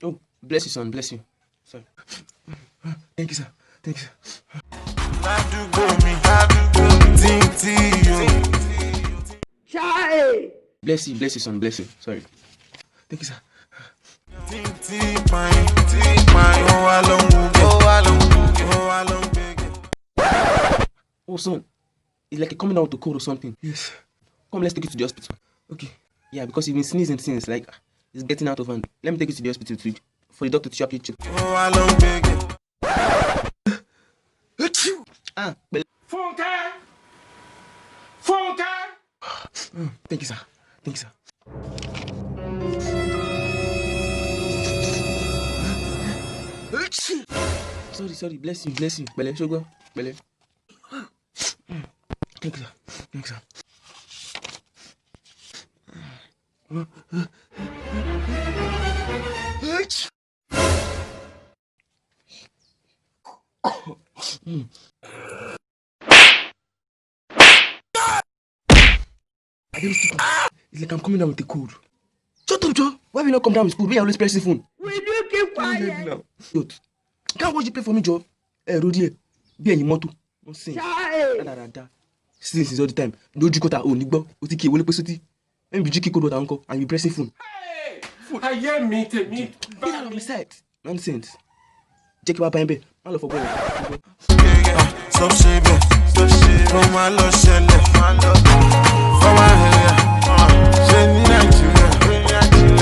Oh, bless you, son. Bless you. Sorry. Thank you, sir. Thank you, sir. Bless you, son. Bless you. Sorry. Thank you, sir. Oh, son. It's like a coming out to cold or something. Yes. Come, let's take you to the hospital. Okay. Yeah, because you've been sneezing since, like, it's getting out of hand. Let me take you to the hospital for the doctor to sharply check. Thank you, sir. Thank you, sir. Sorry. Bless you. Bele, sugar. Bele. Thank you, sir. Thank you, sir. It's like I'm coming down with a cold. Shut up, Joe. Why will you not come down with school? We are always pressing phone. Will you keep quiet? Can't watch you play for me, Joe. Rodie. Be any motto. Don't sing. Since all the time. No jukota o nigbo. O ti ki wole pe soti. Let me jiki kodo uncle and you pressing phone. Hey! I hear me. Get out of my sight. Nonsense. Check your papa. I love for boy. Stop shaving. For my love,